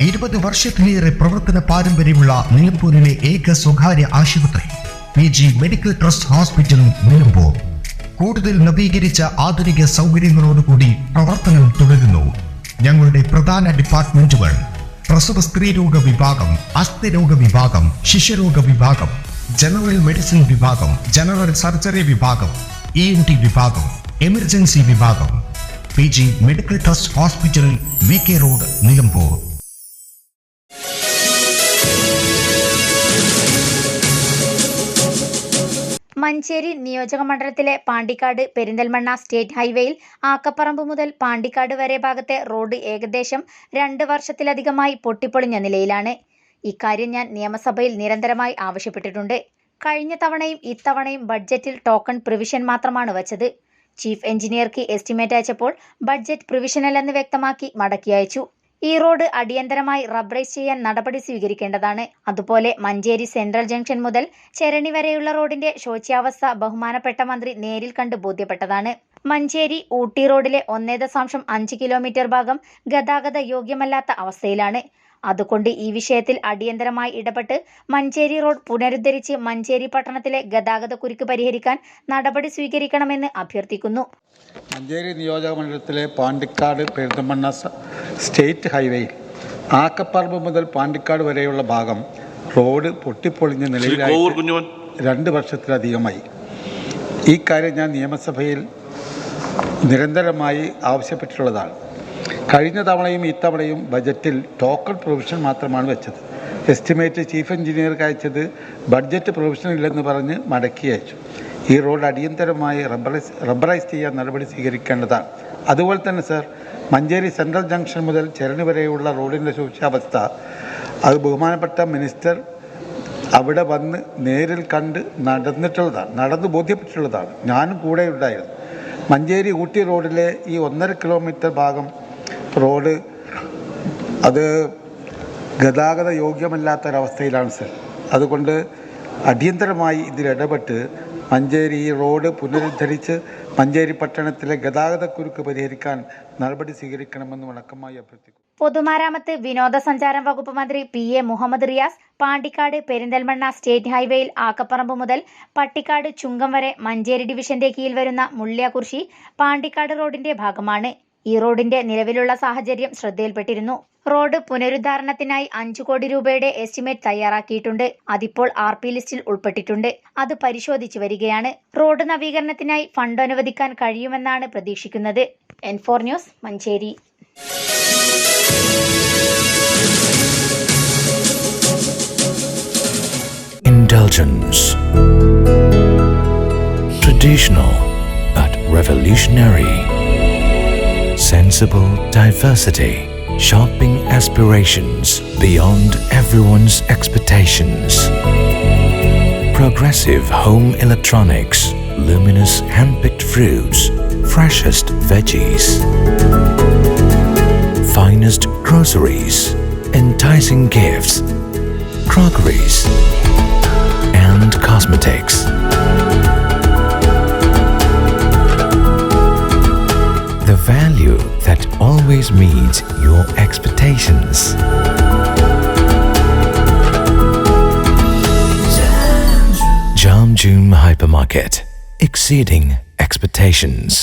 20 വർഷത്തിലേറെ പ്രവർത്തന പാരമ്പര്യമുള്ള നിലമ്പൂരിലെ ഏക സ്വകാര്യ ആശുപത്രി PG medical trust hospital Nilambur കൂടുതൽ നവീകരിച്ച ആധുനിക സൗകര്യങ്ങളോടുകൂടി പ്രവർത്തനം തുടരുന്നു. ഞങ്ങളുടെ പ്രധാന ഡിപ്പാർട്ട്മെന്റുകൾ: പ്രസവ സ്ത്രീരോഗ വിഭാഗം, അസ്ഥിരോഗ വിഭാഗം, ശിശുരോഗ വിഭാഗം, ജനറൽ മെഡിസിൻ വിഭാഗം, ജനറൽ സർജറി വിഭാഗം, ENT വിഭാഗം, എമർജൻസി വിഭാഗം. PG medical trust hospital, VK road, Nilambur. Manjeri നിയോജകമണ്ഡലത്തിലെ പാണ്ടിക്കാട് പെരിന്തൽമണ്ണ സ്റ്റേറ്റ് ഹൈവേയിൽ ആക്കപ്പറമ്പ് മുതൽ പാണ്ടിക്കാട് വരെ ഭാഗത്തെ റോഡ് ഏകദേശം 2 വർഷത്തിലധികമായി പൊട്ടിപ്പൊളിഞ്ഞ നിലയിലാണ്. ഇക്കാര്യം ഞാൻ നിയമസഭയിൽ നിരന്തരമായി ആവശ്യപ്പെട്ടിട്ടുണ്ട്. കഴിഞ്ഞ തവണയും ഇത്തവണയും ബഡ്ജറ്റിൽ ടോക്കൺ പ്രിവിഷൻ മാത്രമാണ് വച്ചത്. ചീഫ് എഞ്ചിനീയർക്ക് എസ്റ്റിമേറ്റ് അയച്ചപ്പോൾ ബഡ്ജറ്റ് പ്രിവിഷനല്ലെന്ന് വ്യക്തമാക്കി മടക്കി അയച്ചു. ഈ റോഡ് അടിയന്തരമായി റബ്ബറൈസ് ചെയ്യാൻ നടപടി സ്വീകരിക്കേണ്ടതാണ്. അതുപോലെ മഞ്ചേരി സെൻട്രൽ ജംഗ്ഷൻ മുതൽ ചെരണി വരെയുള്ള റോഡിന്റെ ശോച്യാവസ്ഥ ബഹുമാനപ്പെട്ട മന്ത്രി നേരിൽ കണ്ട് ബോധ്യപ്പെട്ടതാണ്. മഞ്ചേരി ഊട്ടി റോഡിലെ 1.5 കിലോമീറ്റർ ഭാഗം ഗതാഗത യോഗ്യമല്ലാത്ത അവസ്ഥയിലാണ്. അതുകൊണ്ട് ഈ വിഷയത്തിൽ അടിയന്തരമായി ഇടപെട്ട് മഞ്ചേരി റോഡ് പുനരുദ്ധരിച്ച് മഞ്ചേരി പട്ടണത്തിലെ ഗതാഗത കുരുക്ക് പരിഹരിക്കാൻ നടപടി സ്വീകരിക്കണമെന്ന് അഭ്യർത്ഥിക്കുന്നു. മഞ്ചേരി നിയോജകമണ്ഡലത്തിലെ പാണ്ടിക്കാട് പെരിന്തൽമണ്ണ സ്റ്റേറ്റ് ഹൈവേയിൽ ആക്കപ്പറമ്പ് മുതൽ പാണ്ടിക്കാട് വരെയുള്ള ഭാഗം റോഡ് പൊട്ടിപ്പൊളിഞ്ഞ നിലയിലായി 2 വർഷത്തിലധികമായി. ഈ കാര്യം ഞാൻ നിയമസഭയിൽ നിരന്തരമായി ആവശ്യപ്പെട്ടിട്ടുള്ളതാണ്. കഴിഞ്ഞ തവണയും ഇത്തവണയും ബജറ്റിൽ ടോക്കൺ പ്രൊവിഷൻ മാത്രമാണ് വെച്ചത്. എസ്റ്റിമേറ്റ് ചീഫ് എഞ്ചിനീയർക്ക് അയച്ചത് ബഡ്ജറ്റ് പ്രൊവിഷൻ ഇല്ലെന്ന് പറഞ്ഞ് മടക്കി അയച്ചു. ഈ റോഡ് അടിയന്തരമായി റബ്ബറൈസ് ചെയ്യാൻ നടപടി സ്വീകരിക്കേണ്ടതാണ്. അതുപോലെ തന്നെ സർ, മഞ്ചേരി സെൻട്രൽ ജംഗ്ഷൻ മുതൽ ചെരണി വരെയുള്ള റോഡിൻ്റെ ശോച്യാവസ്ഥ അത് ബഹുമാനപ്പെട്ട മിനിസ്റ്റർ അവിടെ വന്ന് നേരിൽ കണ്ട് നടന്നു ബോധ്യപ്പെട്ടിട്ടുള്ളതാണ്. ഞാനും കൂടെ ഉണ്ടായിരുന്നു. മഞ്ചേരി ഊട്ടി റോഡിലെ ഈ 1.5 കിലോമീറ്റർ ഭാഗം റോഡ് അത് ഗതാഗത യോഗ്യമല്ലാത്തൊരവസ്ഥയിലാണ് സർ. അതുകൊണ്ട് അടിയന്തരമായി ഇതിലിടപെട്ട് മഞ്ചേരി ഈ റോഡ് പുനരുദ്ധരിച്ച് മഞ്ചേരി പട്ടണത്തിലെ ഗതാഗതക്കുരുക്ക് പരിഹരിക്കാൻ നടപടി സ്വീകരിക്കണമെന്ന് വണക്കമായി അഭ്യർത്ഥിക്കുന്നു. പൊതുമരാമത്ത് വിനോദസഞ്ചാരം വകുപ്പ് മന്ത്രി PA മുഹമ്മദ് റിയാസ് പാണ്ടിക്കാട് പെരിന്തൽമണ്ണ സ്റ്റേറ്റ് ഹൈവേയിൽ ആക്കപ്പറമ്പ് മുതൽ പട്ടിക്കാട് ചുങ്കം വരെ മഞ്ചേരി ഡിവിഷന്റെ കീഴിൽ വരുന്ന മുള്ളിയാകുർശി പാണ്ടിക്കാട് റോഡിന്റെ ഭാഗമാണ്. ഈ റോഡിന്റെ നിലവിലുള്ള സാഹചര്യം ശ്രദ്ധയിൽപ്പെട്ടിരുന്നു. റോഡ് പുനരുദ്ധാരണത്തിനായി 5 കോടി രൂപയുടെ എസ്റ്റിമേറ്റ് തയ്യാറാക്കിയിട്ടുണ്ട്. അതിപ്പോൾ RP ലിസ്റ്റിൽ ഉൾപ്പെട്ടിട്ടുണ്ട്. അത് പരിശോധിച്ചു വരികയാണ്. റോഡ് നവീകരണത്തിനായി ഫണ്ട് അനുവദിക്കാൻ കഴിയുമെന്നാണ് പ്രതീക്ഷിക്കുന്നത്. N4 news, Manjeri. Indulgence. Traditional but revolutionary. Sensible diversity. Shopping aspirations beyond everyone's expectations. Progressive home electronics. Luminous hand-picked fruits. Freshest veggies. Finest groceries. Enticing gifts. Crockeries. And cosmetics. The value that always meets your expectations. Jamjoom Hypermarket, exceeding expectations.